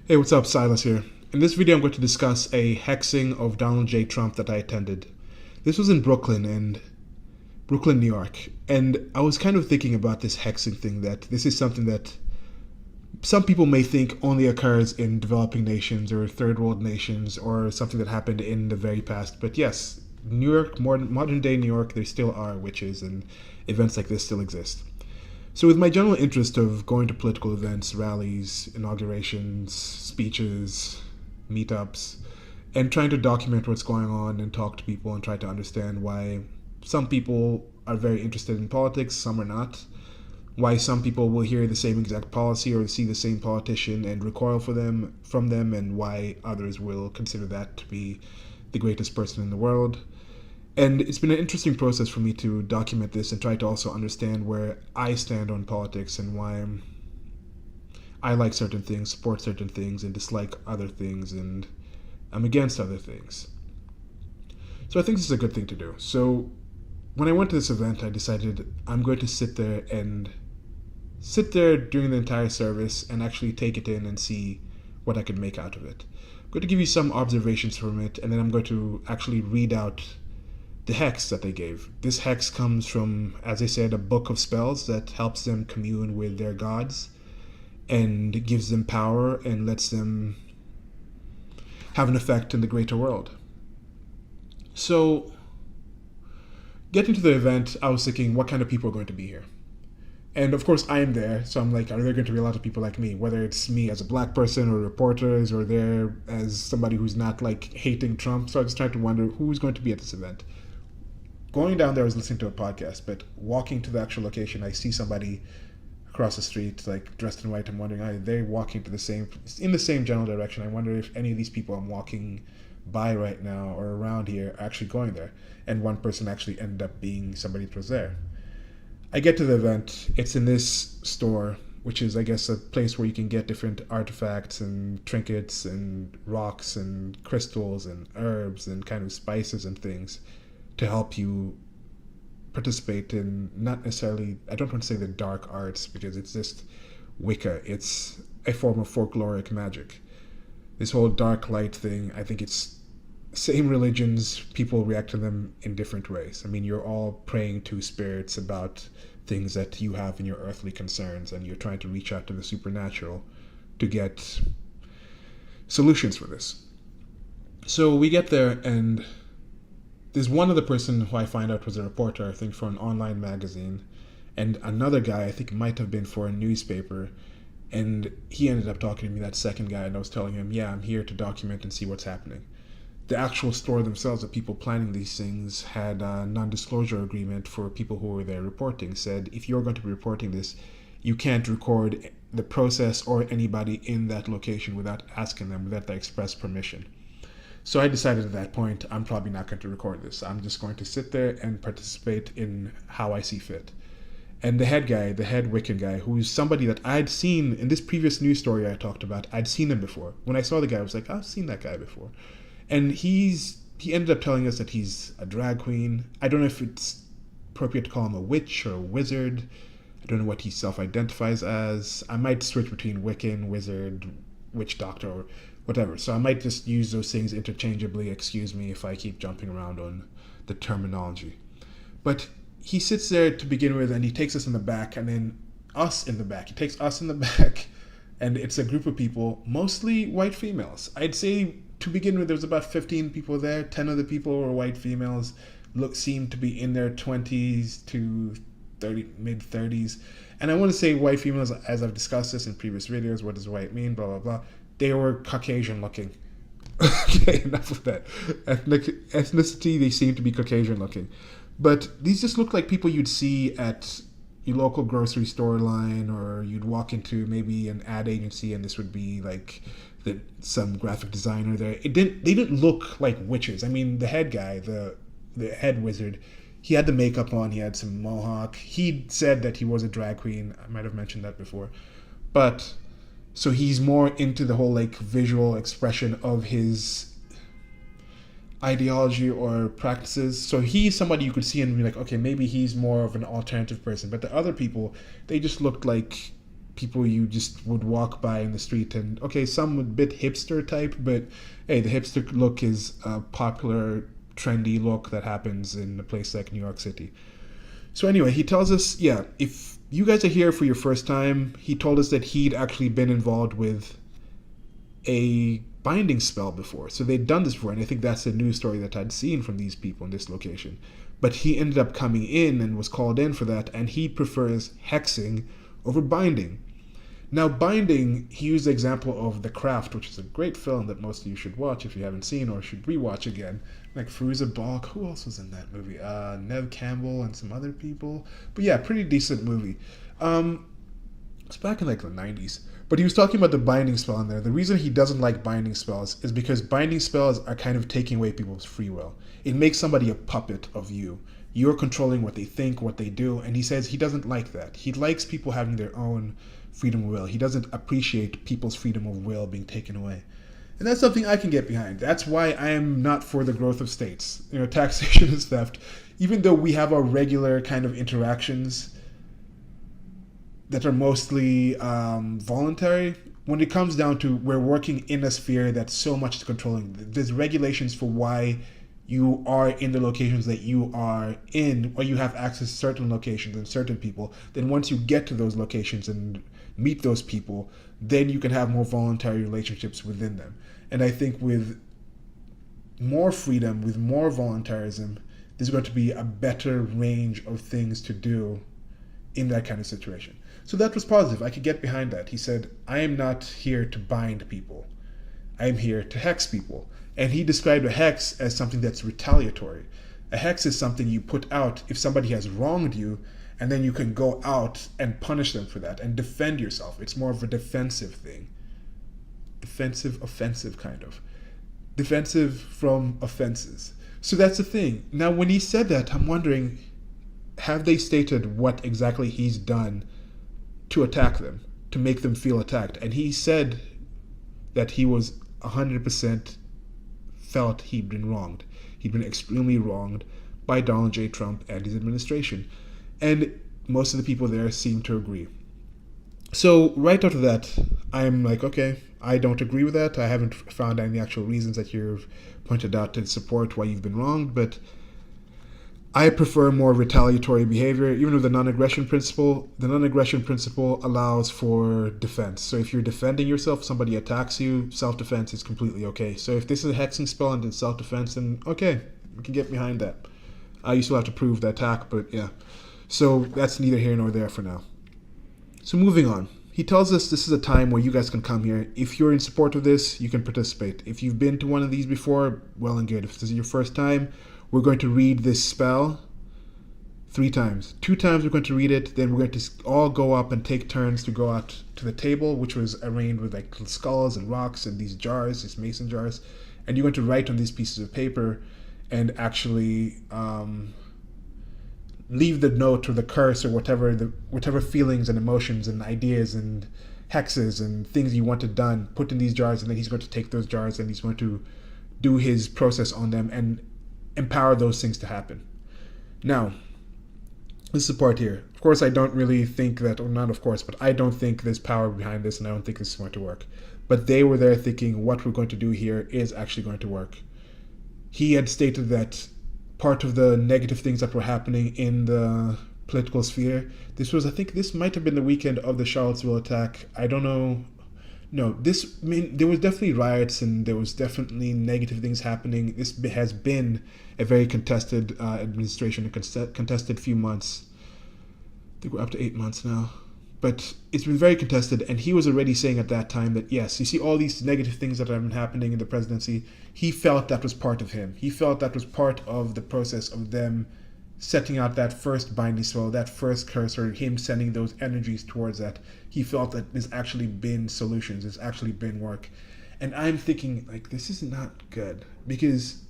Hey, what's up? Silas here. In this video, I'm going to discuss a hexing of Donald J. Trump that I attended. This was in Brooklyn, New York, and I was kind of thinking about this hexing thing. That this is something that some people may think only occurs in developing nations or third world nations, or something that happened in the very past. But yes, New York, modern day New York, there still are witches, and events like this still exist. So, with my general interest of going to political events, rallies, inaugurations, speeches, meetups, and trying to document what's going on and talk to people and try to understand why some people are very interested in politics, some are not, why some people will hear the same exact policy or see the same politician and recoil from them, and why others will consider that to be the greatest person in the world. And it's been an interesting process for me to document this and try to also understand where I stand on politics and why I like certain things, support certain things, and dislike other things, and I'm against other things. So I think this is a good thing to do. So when I went to this event, I decided I'm going to sit there during the entire service and actually take it in and see what I could make out of it. I'm going to give you some observations from it, and then I'm going to actually read out the hex that they gave. This hex comes from, as I said, a book of spells that helps them commune with their gods and gives them power and lets them have an effect in the greater world. So, getting to the event, I was thinking, what kind of people are going to be here? And of course, I am there, so I'm like, are there going to be a lot of people like me? Whether it's me as a black person or reporters, or there as somebody who's not like hating Trump. So I just tried to wonder who's going to be at this event. Going down there, I was listening to a podcast, but walking to the actual location, I see somebody across the street, like dressed in white. I'm wondering, are they walking in the same general direction? I wonder if any of these people I'm walking by right now or around here are actually going there. And one person actually ended up being somebody that was there. I get to the event. It's in this store, which is, I guess, a place where you can get different artifacts and trinkets and rocks and crystals and herbs and kind of spices and things to help you participate in, not necessarily, I don't want to say the dark arts because it's just Wicca. It's a form of folkloric magic. This whole dark light thing, I think it's same religions, people react to them in different ways. I mean, you're all praying to spirits about things that you have in your earthly concerns, and you're trying to reach out to the supernatural to get solutions for this. So we get there, and there's one other person who I find out was a reporter, I think, for an online magazine, and another guy I think might have been for a newspaper, and he ended up talking to me, that second guy, and I was telling him, yeah, I'm here to document and see what's happening. The actual store themselves, the people planning these things, had a non-disclosure agreement for people who were there reporting. Said, if you're going to be reporting this, you can't record the process or anybody in that location without asking them, without their express permission. So I decided at that point, I'm probably not going to record this. I'm just going to sit there and participate in how I see fit. And the head guy, the head Wiccan guy, who's somebody that I'd seen in this previous news story I talked about, I'd seen him before. When I saw the guy, I was like, I've seen that guy before. And he ended up telling us that he's a drag queen. I don't know if it's appropriate to call him a witch or a wizard. I don't know what he self-identifies as. I might switch between Wiccan, wizard, witch doctor, or whatever. So I might just use those things interchangeably. Excuse me if I keep jumping around on the terminology. But he sits there to begin with, and he takes us in the back, and then us in the back. He takes us in the back, and it's a group of people, mostly white females. I'd say to begin with, there was about 15 people there. 10 of the people were white females, seemed to be in their 20s to mid-30s. And I want to say white females, as I've discussed this in previous videos, what does white mean, blah, blah, blah. They were Caucasian looking. Okay, enough of that. Ethnicity, they seem to be Caucasian looking. But these just look like people you'd see at your local grocery store line, or you'd walk into maybe an ad agency, and this would be like some graphic designer there. They didn't look like witches. I mean, the head guy, the head wizard, he had the makeup on, he had some mohawk. He said that he was a drag queen. I might have mentioned that before. But so he's more into the whole like visual expression of his ideology or practices. So he's somebody you could see and be like, okay, maybe he's more of an alternative person. But the other people, they just looked like people you just would walk by in the street, and okay, some a bit hipster type, but hey, the hipster look is a popular, trendy look that happens in a place like New York City. So anyway, he tells us, yeah, if you guys are here for your first time, he told us that he'd actually been involved with a binding spell before. So they'd done this before, and I think that's a news story that I'd seen from these people in this location. But he ended up coming in and was called in for that, and he prefers hexing over binding. Now, binding, he used the example of The Craft, which is a great film that most of you should watch if you haven't seen, or should rewatch again. Like Fairuza Balk, who else was in that movie? Nev Campbell and some other people. But yeah, pretty decent movie. It's back in like the 90s. But he was talking about the binding spell in there. The reason he doesn't like binding spells is because binding spells are kind of taking away people's free will. It makes somebody a puppet of you. You're controlling what they think, what they do, and he says he doesn't like that. He likes people having their own freedom of will. He doesn't appreciate people's freedom of will being taken away. And that's something I can get behind. That's why I am not for the growth of states. You know, taxation is theft. Even though we have our regular kind of interactions that are mostly voluntary, when it comes down to we're working in a sphere that's so much controlling, there's regulations for why you are in the locations that you are in, or you have access to certain locations and certain people. Then once you get to those locations and meet those people, then you can have more voluntary relationships within them. And I think with more freedom, with more voluntarism, there's going to be a better range of things to do in that kind of situation. So that was positive. I could get behind that. He said, I am not here to bind people. I am here to hex people. And he described a hex as something that's retaliatory. A hex is something you put out if somebody has wronged you, and then you can go out and punish them for that and defend yourself. It's more of a defensive thing. Defensive, offensive kind of. Defensive from offenses. So that's the thing. Now, when he said that, I'm wondering, have they stated what exactly he's done to attack them, to make them feel attacked? And he said that he was 100% felt he'd been wronged. He'd been extremely wronged by Donald J. Trump and his administration. And most of the people there seem to agree. So right after that, I'm like, okay, I don't agree with that. I haven't found any actual reasons that you've pointed out to support why you've been wronged, but I prefer more retaliatory behavior. Even with the non-aggression principle, the non-aggression principle allows for defense. So if you're defending yourself, somebody attacks you, self-defense is completely okay. So if this is a hexing spell and it's self-defense, then okay, we can get behind that. You still have to prove the attack, but yeah. So that's neither here nor there for now. So moving on. He tells us this is a time where you guys can come here. If you're in support of this, you can participate. If you've been to one of these before, well and good. If this is your first time, we're going to read this spell 3 times. 2 times we're going to read it, then we're going to all go up and take turns to go out to the table, which was arranged with like skulls and rocks and these jars, these mason jars. And you're going to write on these pieces of paper and actually leave the note or the curse or whatever feelings and emotions and ideas and hexes and things you wanted done, put in these jars, and then he's going to take those jars and he's going to do his process on them and empower those things to happen. Now, this is the part here. Of course, I don't really think that, or not of course, but I don't think there's power behind this, and I don't think this is going to work. But they were there thinking what we're going to do here is actually going to work. He had stated that part of the negative things that were happening in the political sphere, I think this might have been the weekend of the Charlottesville attack. I don't know. No, there was definitely riots and there was definitely negative things happening. This has been a very contested administration, a contested few months. I think we're up to 8 months now. But it's been very contested, and he was already saying at that time that, yes, you see all these negative things that have been happening in the presidency, he felt that was part of him. He felt that was part of the process of them setting out that first binding spell, that first curse, or him sending those energies towards that. He felt that there's actually been solutions, there's actually been work. And I'm thinking, like, this is not good, because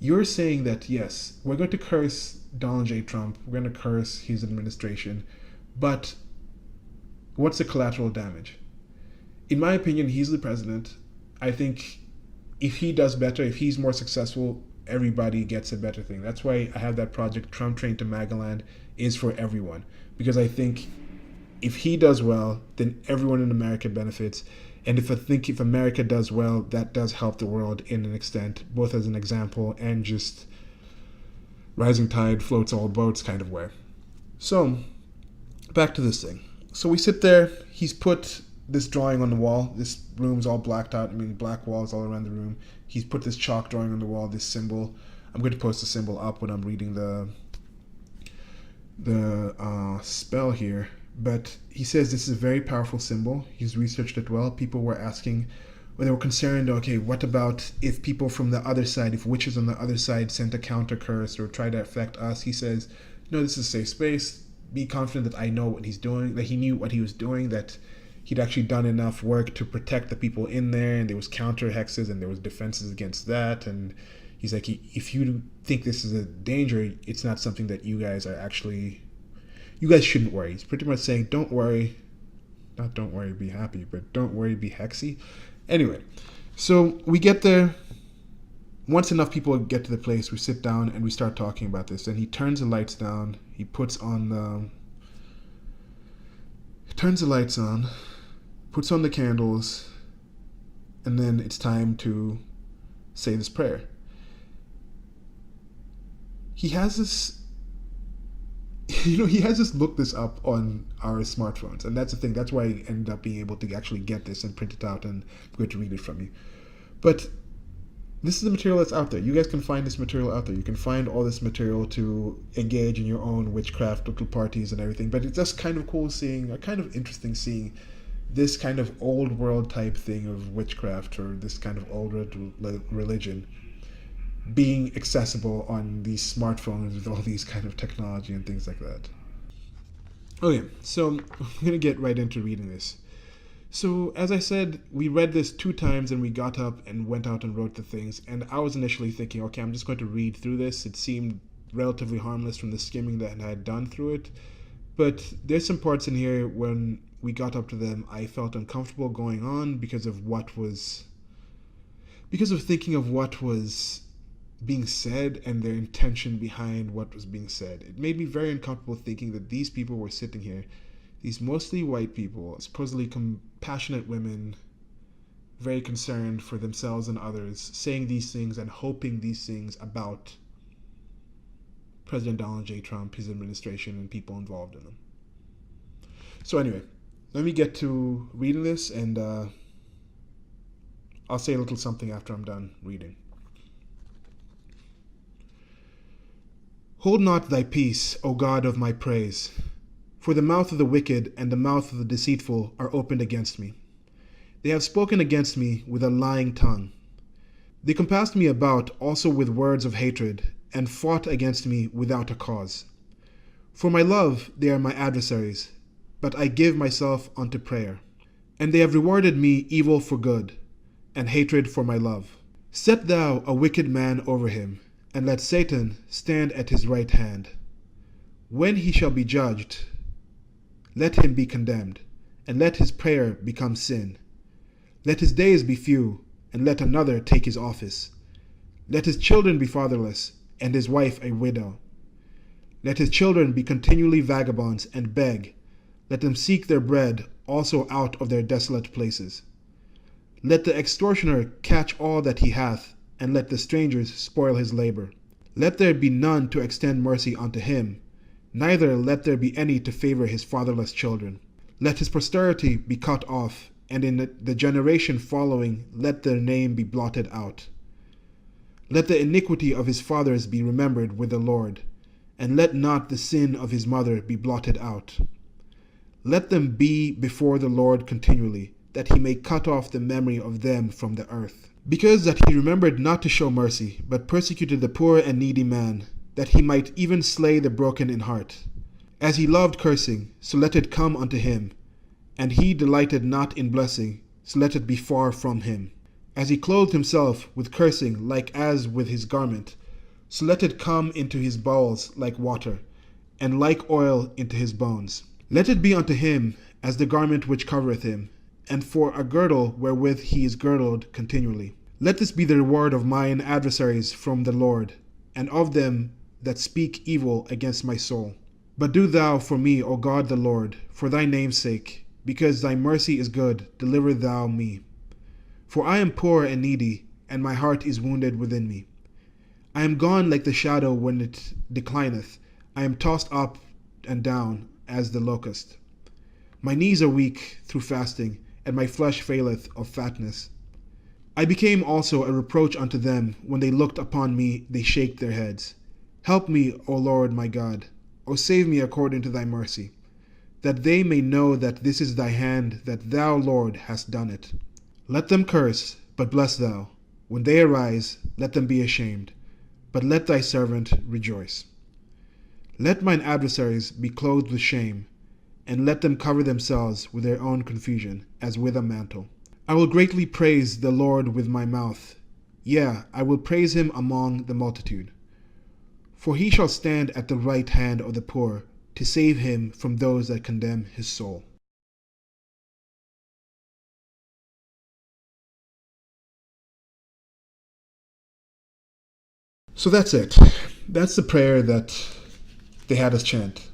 you're saying that, yes, we're going to curse Donald J. Trump, we're going to curse his administration, but what's the collateral damage? In my opinion, he's the president. I think if he does better, if he's more successful, everybody gets a better thing. That's why I have that project, Trump Train to Magaland, is for everyone. Because I think If he does well, then everyone in America benefits. And if America does well, that does help the world in an extent, both as an example and just rising tide floats all boats kind of way. So, back to this thing. So we sit there, he's put this drawing on the wall. This room's all blacked out, black walls all around the room. He's put this chalk drawing on the wall, this symbol. I'm going to post the symbol up when I'm reading the spell here. But he says this is a very powerful symbol. He's researched it well. People were asking, or they were concerned, okay, what about if people from the other side, if witches on the other side sent a counter curse or try to affect us? He says, no, this is a safe space. Be confident that I know what he's doing, that he knew what he was doing, that he'd actually done enough work to protect the people in there, and there was counter hexes and there was defenses against that. And he's like, if you think this is a danger, it's not something that you guys shouldn't worry. He's pretty much saying, don't worry, not don't worry, be happy, but don't worry, be hexy. Anyway, so we get there. Once enough people get to the place, we sit down and we start talking about this. And he turns the lights down. He turns the lights on, puts on the candles, and then it's time to say this prayer. He has this, look this up on our smartphones. And that's the thing. That's why I ended up being able to actually get this and print it out, and I'm going to read it from you. But this is the material that's out there. You guys can find this material out there. You can find all this material to engage in your own witchcraft, little parties and everything. But it's just kind of cool kind of interesting seeing this kind of old world type thing of witchcraft, or this kind of old religion, being accessible on these smartphones with all these kind of technology and things like that. Okay, so I'm going to get right into reading this. So, as I said, we read this 2 times and we got up and went out and wrote the things. And I was initially thinking, okay, I'm just going to read through this. It seemed relatively harmless from the skimming that I had done through it. But there's some parts in here when we got up to them, I felt uncomfortable going on because of thinking of what was being said and their intention behind what was being said. It made me very uncomfortable thinking that these people were sitting here, these mostly white people, supposedly compassionate women, very concerned for themselves and others, saying these things and hoping these things about President Donald J. Trump, his administration, and people involved in them. So anyway, let me get to reading this, and I'll say a little something after I'm done reading. Hold not thy peace, O God of my praise, for the mouth of the wicked and the mouth of the deceitful are opened against me. They have spoken against me with a lying tongue. They compassed me about also with words of hatred, and fought against me without a cause. For my love they are my adversaries, but I give myself unto prayer. And they have rewarded me evil for good, and hatred for my love. Set thou a wicked man over him, and let Satan stand at his right hand. When he shall be judged, let him be condemned, and let his prayer become sin. Let his days be few, and let another take his office. Let his children be fatherless, and his wife a widow. Let his children be continually vagabonds and beg. Let them seek their bread also out of their desolate places. Let the extortioner catch all that he hath, and let the strangers spoil his labor. Let there be none to extend mercy unto him, neither let there be any to favor his fatherless children. Let his posterity be cut off, and in the generation following let their name be blotted out. Let the iniquity of his fathers be remembered with the Lord, and let not the sin of his mother be blotted out. Let them be before the Lord continually, that he may cut off the memory of them from the earth. Because that he remembered not to show mercy, but persecuted the poor and needy man, that he might even slay the broken in heart. As he loved cursing, so let it come unto him, and he delighted not in blessing, so let it be far from him. As he clothed himself with cursing like as with his garment, so let it come into his bowels like water, and like oil into his bones. Let it be unto him as the garment which covereth him, and for a girdle wherewith he is girdled continually. Let this be the reward of mine adversaries from the Lord, and of them that speak evil against my soul. But do thou for me, O God the Lord, for thy name's sake, because thy mercy is good, deliver thou me. For I am poor and needy, and my heart is wounded within me. I am gone like the shadow when it declineth. I am tossed up and down as the locust. My knees are weak through fasting, and my flesh faileth of fatness. I became also a reproach unto them. When they looked upon me, they shake their heads. Help me, O Lord my God. O save me according to thy mercy, that they may know that this is thy hand, that thou, Lord, hast done it. Let them curse, but bless thou. When they arise, let them be ashamed, but let thy servant rejoice. Let mine adversaries be clothed with shame, and let them cover themselves with their own confusion, as with a mantle. I will greatly praise the Lord with my mouth. Yea, I will praise him among the multitude. For he shall stand at the right hand of the poor, to save him from those that condemn his soul. So that's it. That's the prayer that they had us chant.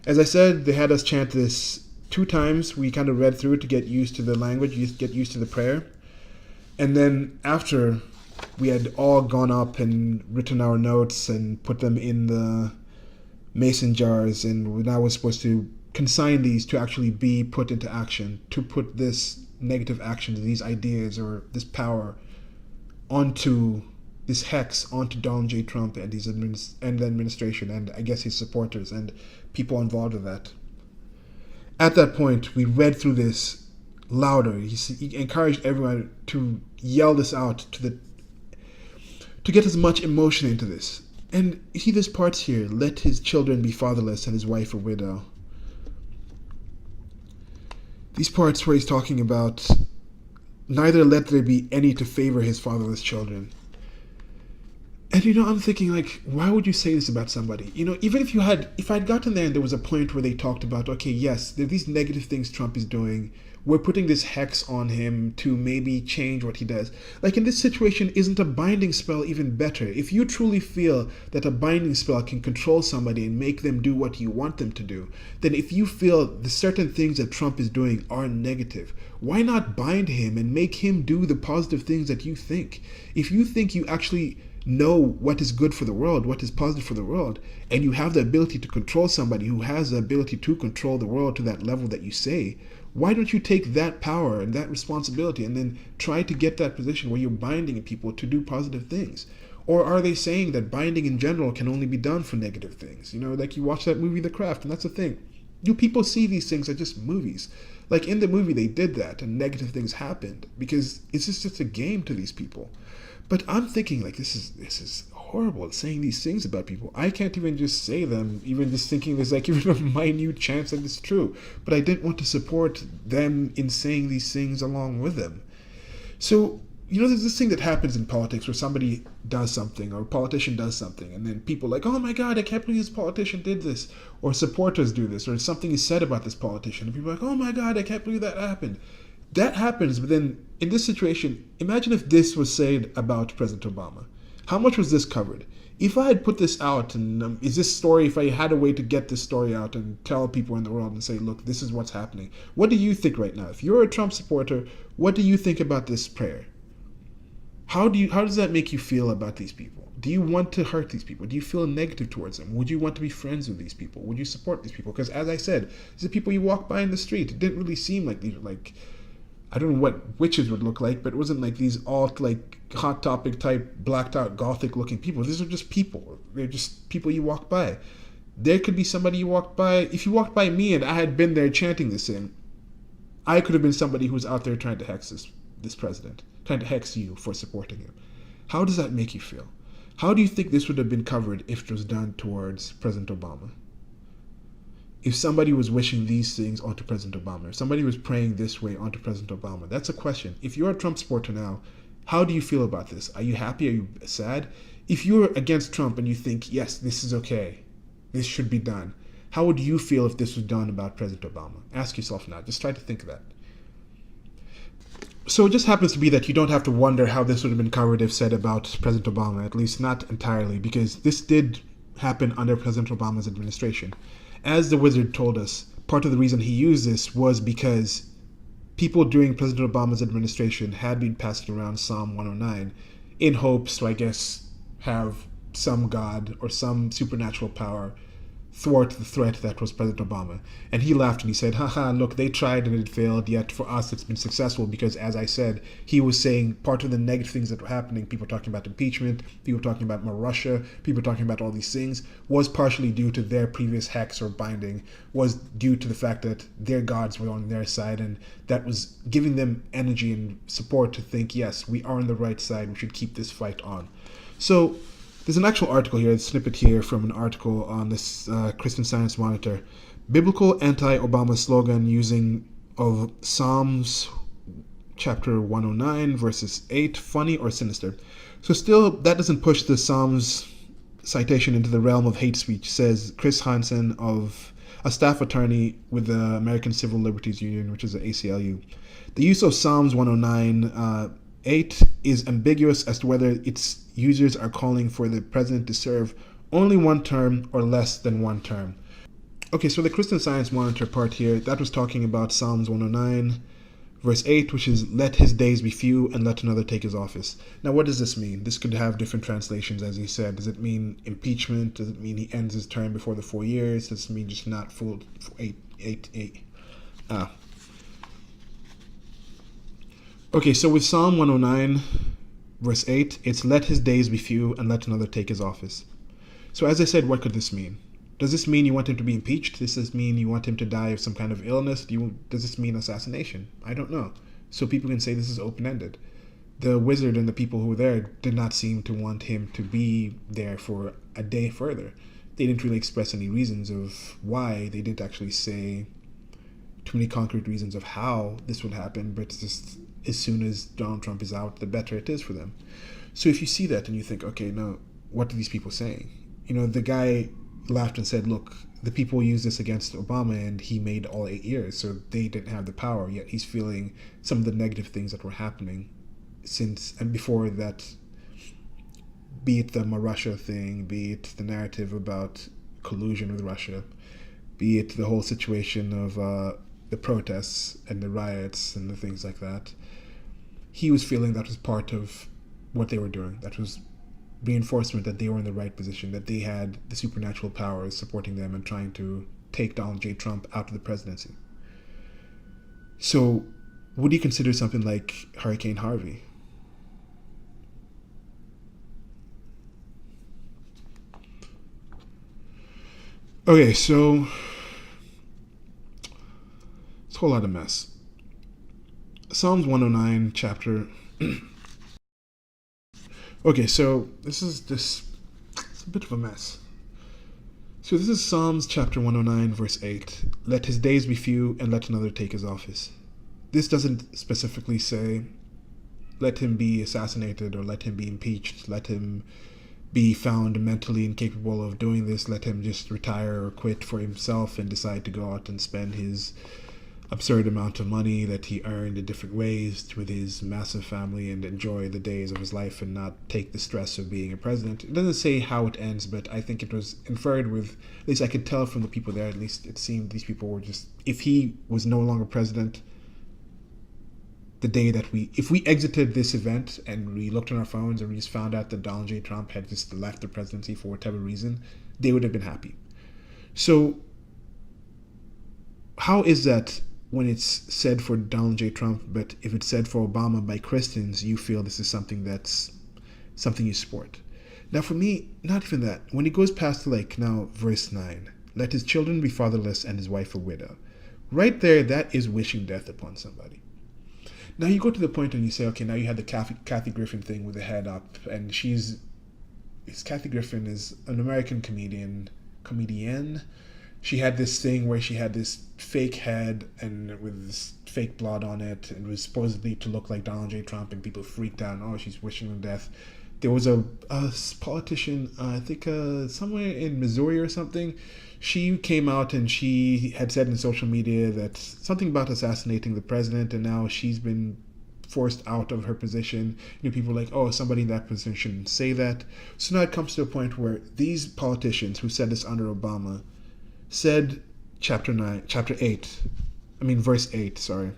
As I said, they had us chant this 2 times. We kind of read through it to get used to the language, get used to the prayer. And then after we had all gone up and written our notes and put them in the mason jars, and we now was supposed to consign these to actually be put into action, to put this negative action, these ideas or this power onto this hex onto Donald J. Trump and and the administration and I guess his supporters and people involved with that. At that point, we read through this louder. He encouraged everyone to yell this out to get as much emotion into this. And you see this parts here: let his children be fatherless and his wife a widow. These parts where he's talking about neither let there be any to favor his fatherless children. And I'm thinking, like, why would you say this about somebody? Even if I'd gotten there and there was a point where they talked about, okay, yes, there are these negative things Trump is doing. We're putting this hex on him to maybe change what he does. Like, in this situation, isn't a binding spell even better? If you truly feel that a binding spell can control somebody and make them do what you want them to do, then if you feel the certain things that Trump is doing are negative, why not bind him and make him do the positive things that you think? If you think you actually know what is good for the world, what is positive for the world, and you have the ability to control somebody who has the ability to control the world to that level that you say, why don't you take that power and that responsibility and then try to get that position where you're binding people to do positive things? Or are they saying that binding in general can only be done for negative things? Like you watch that movie The Craft, and that's the thing. Do people see these things as just movies? Like in the movie they did that and negative things happened because it's just a game to these people. But I'm thinking, like, this is horrible, saying these things about people. I can't even just say them, even just thinking there's like even a minute chance that it's true. But I didn't want to support them in saying these things along with them. So, there's this thing that happens in politics where somebody does something or a politician does something, and then people are like, oh my God, I can't believe this politician did this, or supporters do this, or something is said about this politician, and people are like, oh my God, I can't believe that happened. That happens, but then in this situation, imagine if this was said about President Obama. How much was this covered? If I had put this out, and if I had a way to get this story out and tell people in the world and say, look, this is what's happening. What do you think right now? If you're a Trump supporter, what do you think about this prayer? How does that make you feel about these people? Do you want to hurt these people? Do you feel negative towards them? Would you want to be friends with these people? Would you support these people? Because as I said, these are people you walk by in the street. It didn't really seem like these were like, I don't know what witches would look like, but it wasn't like these alt, like, Hot Topic type, blacked out, gothic looking people. These are just people. They're just people you walk by. There could be somebody you walked by. If you walked by me and I had been there chanting this in, I could have been somebody who was out there trying to hex this president, trying to hex you for supporting him. How does that make you feel? How do you think this would have been covered if it was done towards President Obama? If somebody was wishing these things onto President Obama, if somebody was praying this way onto President Obama, that's a question. If you're a Trump supporter now, how do you feel about this? Are you happy? Are you sad? If you're against Trump and you think, yes, this is okay, this should be done, how would you feel if this was done about President Obama? Ask yourself now. Just try to think of that. So it just happens to be that you don't have to wonder how this would have been covered if said about President Obama, at least not entirely, because this did happen under President Obama's administration. As the wizard told us, part of the reason he used this was because people during President Obama's administration had been passing around Psalm 109 in hopes to, I guess, have some god or some supernatural power thwart the threat that was President Obama. And he laughed and he said, haha, look, they tried and it failed, yet for us it's been successful because, as I said, he was saying part of the negative things that were happening, people talking about impeachment, people talking about more Russia, people talking about all these things, was partially due to their previous hex or binding, was due to the fact that their gods were on their side, and that was giving them energy and support to think, yes, we are on the right side, we should keep this fight on. So there's an actual article here, a snippet here from an article on this Christian Science Monitor. Biblical anti-Obama slogan using of Psalms chapter 109, verses 8, funny or sinister. So still, that doesn't push the Psalms citation into the realm of hate speech, says Chris Hansen, of a staff attorney with the American Civil Liberties Union, which is the ACLU. The use of Psalms 109, 8 is ambiguous as to whether its users are calling for the president to serve only one term or less than one term. Okay, so the Christian Science Monitor part here, that was talking about Psalms 109, verse 8, which is, let his days be few and let another take his office. Now, what does this mean? This could have different translations, as he said. Does it mean impeachment? Does it mean he ends his term before the 4 years? Does it mean just not full 8? Okay, so with Psalm 109, verse 8, it's let his days be few and let another take his office. So as I said, what could this mean? Does this mean you want him to be impeached? Does this mean you want him to die of some kind of illness? Does this mean assassination? I don't know. So people can say this is open-ended. The wizard and the people who were there did not seem to want him to be there for a day further. They didn't really express any reasons of why. They didn't actually say too many concrete reasons of how this would happen, but it's just as soon as Donald Trump is out, the better it is for them. So if you see that and you think, okay, now, what are these people saying? You know, the guy laughed and said, look, the people used this against Obama and he made all 8 years, so they didn't have the power, yet he's feeling some of the negative things that were happening since and before that, be it the Russia thing, be it the narrative about collusion with Russia, be it the whole situation of the protests and the riots and the things like that. He was feeling that was part of what they were doing. That was reinforcement that they were in the right position, that they had the supernatural powers supporting them and trying to take Donald J. Trump out of the presidency. So would you consider something like Hurricane Harvey? Okay, so it's a whole lot of mess. Psalms 109, chapter... Okay, so it's a bit of a mess. So this is Psalms chapter 109, verse 8. Let his days be few and let another take his office. This doesn't specifically say, let him be assassinated or let him be impeached, let him be found mentally incapable of doing this, let him just retire or quit for himself and decide to go out and spend his absurd amount of money that he earned in different ways with his massive family and enjoy the days of his life and not take the stress of being a president. It doesn't say how it ends, but I think it was inferred with, at least I could tell from the people there, at least it seemed these people were just, if he was no longer president, the day that if we exited this event and we looked on our phones and we just found out that Donald J. Trump had just left the presidency for whatever reason, they would have been happy. So how is that when it's said for Donald J. Trump, but if it's said for Obama by Christians, you feel this is something that's something you support? Now for me, not even that. When it goes past like now verse 9, let his children be fatherless and his wife a widow. Right there, that is wishing death upon somebody. Now you go to the point and you say, okay, now you had the Kathy Griffin thing with the head up, and Kathy Griffin is an American comedian. She had this thing where she had this fake head and with this fake blood on it, and it was supposedly to look like Donald J. Trump, and people freaked out. Oh, she's wishing him death. There was a politician, I think somewhere in Missouri or something. She came out and she had said in social media that something about assassinating the president, and now she's been forced out of her position. You know, people are like, oh, somebody in that position shouldn't say that. So now it comes to a point where these politicians who said this under Obama said verse 8, sorry,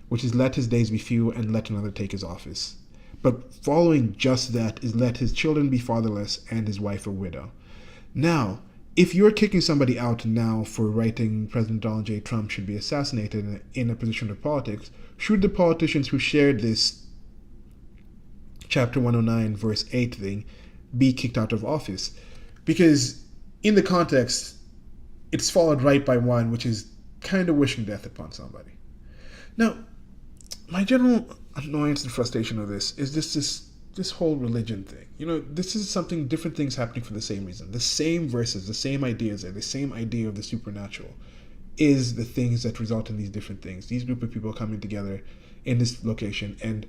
which is let his days be few and let another take his office. But following just that is let his children be fatherless and his wife a widow. Now, if you're kicking somebody out now for writing President Donald J. Trump should be assassinated in a position of politics, should the politicians who shared this chapter 109 verse 8 thing be kicked out of office? Because in the context, it's followed right by one, which is kind of wishing death upon somebody. Now, my general annoyance and frustration of this is this whole religion thing. This is something, different things happening for the same reason. The same verses, the same ideas, the same idea of the supernatural is the things that result in these different things. These group of people coming together in this location. And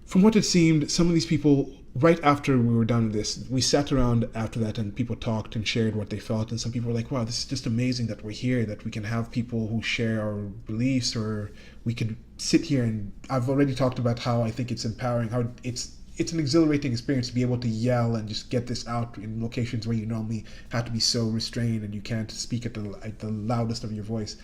from what it seemed, some of these people, right after we were done with this, we sat around after that and people talked and shared what they felt. And some people were like, wow, this is just amazing that we're here, that we can have people who share our beliefs, or we could sit here. And I've already talked about how I think it's empowering, how it's an exhilarating experience to be able to yell and just get this out in locations where you normally have to be so restrained and you can't speak at the loudest of your voice.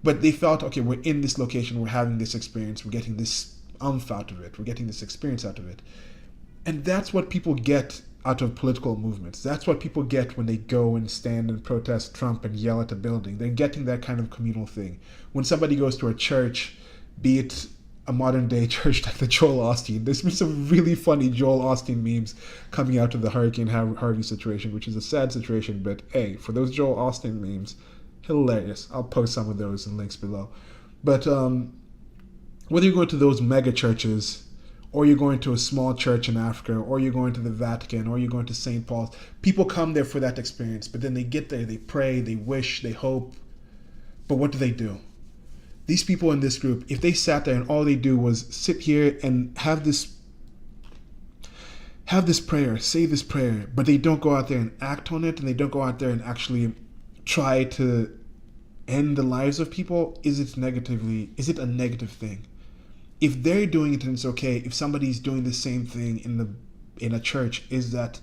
But they felt, okay, we're in this location, we're having this experience, we're getting this out of it, we're getting this experience out of it. And that's what people get out of political movements. That's what people get when they go and stand and protest Trump and yell at a building. They're getting that kind of communal thing. When somebody goes to a church, be it a modern day church like the Joel Osteen, there's been some really funny Joel Osteen memes coming out of the Hurricane Harvey situation, which is a sad situation, but hey, for those Joel Osteen memes, hilarious. I'll post some of those in links below. But whether you go to those mega churches, or you're going to a small church in Africa, or you're going to the Vatican, or you're going to St. Paul's, people come there for that experience, but then they get there, they pray, they wish, they hope, but what do? These people in this group, if they sat there and all they do was sit here and have this prayer, say this prayer, but they don't go out there and act on it, and they don't go out there and actually try to end the lives of people, is it a negative thing? If they're doing it and it's okay, if somebody's doing the same thing in a church, is that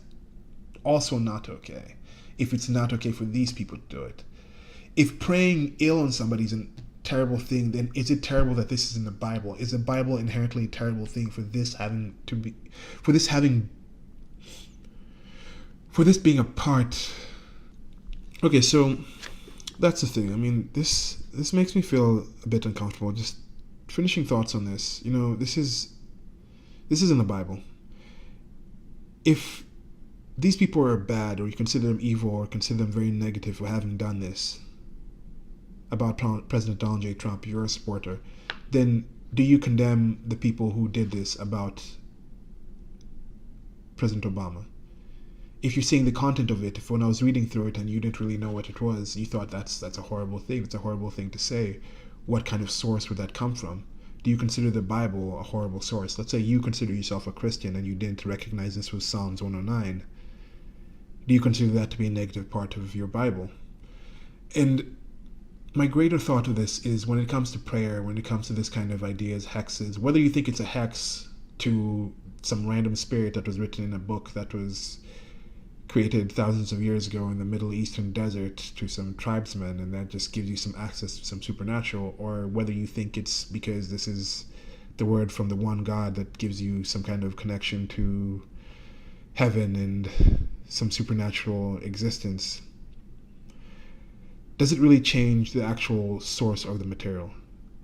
also not okay? If it's not okay for these people to do it. If praying ill on somebody is a terrible thing, then is it terrible that this is in the Bible? Is the Bible inherently a terrible thing for this being a part? Okay, so that's the thing. I mean, this makes me feel a bit uncomfortable. Just finishing thoughts on this. This is in the Bible. If these people are bad, or you consider them evil, or consider them very negative for having done this about President Donald J. Trump, you're a supporter, then do you condemn the people who did this about President Obama? If you're seeing the content of it, if when I was reading through it and you didn't really know what it was, you thought that's a horrible thing, it's a horrible thing to say, what kind of source would that come from? Do you consider the Bible a horrible source? Let's say you consider yourself a Christian and you didn't recognize this was Psalms 109. Do you consider that to be a negative part of your Bible? And my greater thought of this is when it comes to prayer, when it comes to this kind of ideas, hexes, whether you think it's a hex to some random spirit that was written in a book that was created thousands of years ago in the Middle Eastern desert to some tribesmen, and that just gives you some access to some supernatural, or whether you think it's because this is the word from the one God that gives you some kind of connection to heaven and some supernatural existence. Does it really change the actual source of the material?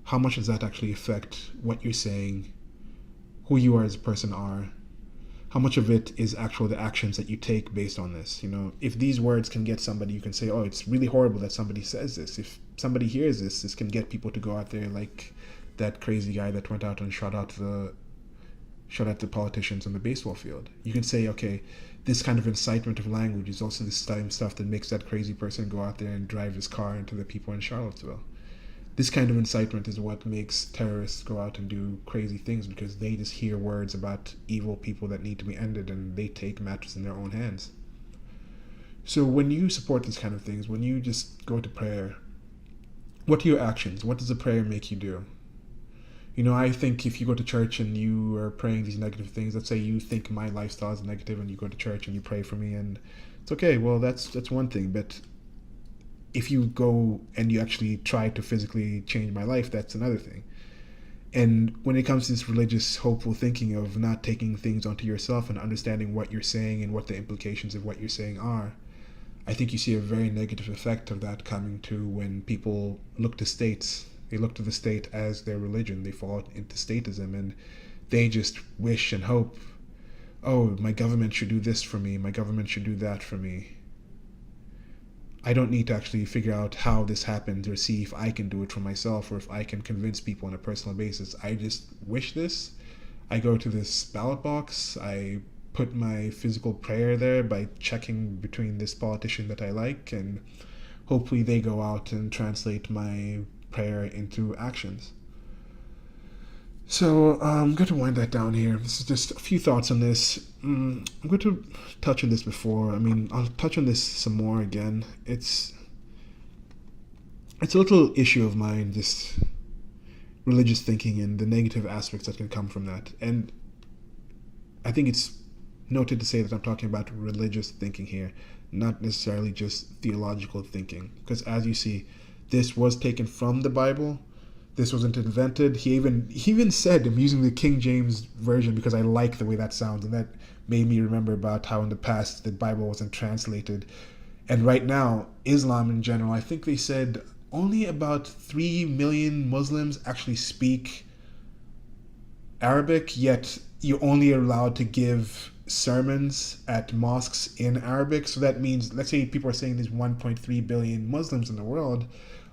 How much does that actually affect what you're saying, who you are as a person are? How much of it is actual the actions that you take based on this? If these words can get somebody, you can say, oh, it's really horrible that somebody says this. If somebody hears this can get people to go out there like that crazy guy that went out and shot at the politicians on the baseball field. You can say, okay, this kind of incitement of language is also the same stuff that makes that crazy person go out there and drive his car into the people in Charlottesville. This kind of incitement is what makes terrorists go out and do crazy things, because they just hear words about evil people that need to be ended and they take matters in their own hands. So when you support these kind of things, when you just go to prayer, what are your actions? What does a prayer make you do? I think if you go to church and you are praying these negative things, let's say you think my lifestyle is negative and you go to church and you pray for me and it's okay, well, that's one thing. But if you go and you actually try to physically change my life, that's another thing. And when it comes to this religious, hopeful thinking of not taking things onto yourself and understanding what you're saying and what the implications of what you're saying are, I think you see a very negative effect of that coming to when people look to states. They look to the state as their religion. They fall into statism, and they just wish and hope, oh, my government should do this for me. My government should do that for me. I don't need to actually figure out how this happens or see if I can do it for myself or if I can convince people on a personal basis. I just wish this. I go to this ballot box. I put my physical prayer there by checking between this politician that I like, and hopefully they go out and translate my prayer into actions. So I'm going to wind that down here. This is just a few thoughts on this. I'm going to touch on this before. I mean, I'll touch on this some more again. It's a little issue of mine, this religious thinking and the negative aspects that can come from that. And I think it's noted to say that I'm talking about religious thinking here, not necessarily just theological thinking. Because as you see, this was taken from the Bible. This wasn't invented. He even said, I'm using the King James version because I like the way that sounds, and that made me remember about how in the past the Bible wasn't translated. And right now, Islam in general, I think they said only about 3 million Muslims actually speak Arabic, yet you're only allowed to give sermons at mosques in Arabic. So that means, let's say people are saying there's 1.3 billion Muslims in the world,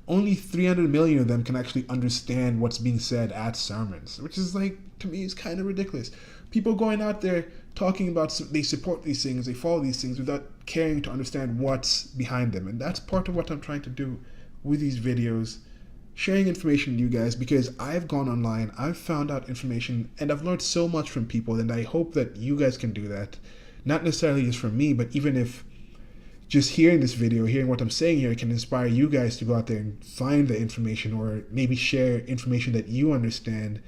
only 300 million of them can actually understand what's being said at sermons, which is like, to me, is kind of ridiculous. People going out there talking about, they support these things, they follow these things without caring to understand what's behind them. And that's part of what I'm trying to do with these videos, sharing information with you guys, because I've gone online, I've found out information, and I've learned so much from people, and I hope that you guys can do that. Not necessarily just from me, but even if just hearing this video, hearing what I'm saying here can inspire you guys to go out there and find the information, or maybe share information that you understand.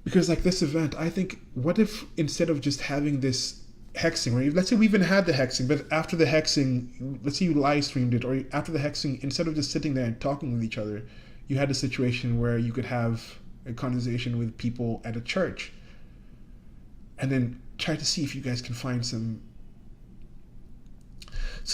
Because like this event, I think, what if instead of just having this hexing, or let's say we even had the hexing, but after the hexing, let's say you live streamed it, or after the hexing, instead of just sitting there and talking with each other, you had a situation where you could have a conversation with people at a church, and then try to see if you guys can find some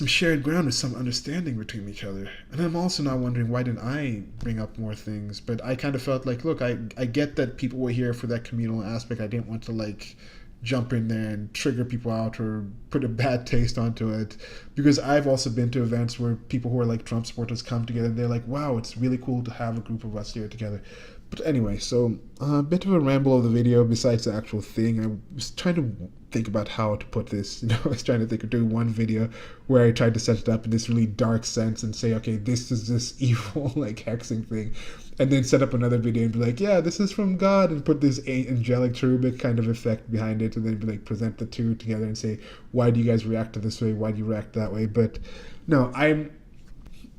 shared ground with some understanding between each other. And I'm also now wondering, why didn't I bring up more things? But I kind of felt like, look, I get that people were here for that communal aspect. I didn't want to like jump in there and trigger people out or put a bad taste onto it, because I've also been to events where people who are like Trump supporters come together and they're like, wow, it's really cool to have a group of us here together. But anyway, so a bit of a ramble of the video besides the actual thing. I was trying to think about how to put this. I was trying to think of doing one video where I tried to set it up in this really dark sense and say, okay, this is this evil like hexing thing, and then set up another video and be like, yeah, this is from God, and put this angelic cherubic kind of effect behind it, and then be like, present the two together and say, why do you guys react to this way? Why do you react that way? But no,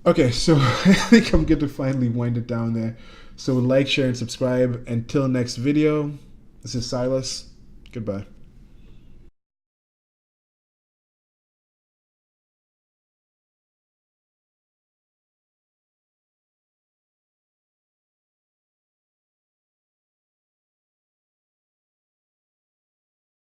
okay, so I think I'm going to finally wind it down there. So like, share, and subscribe. Until next video, this is Silas. Goodbye.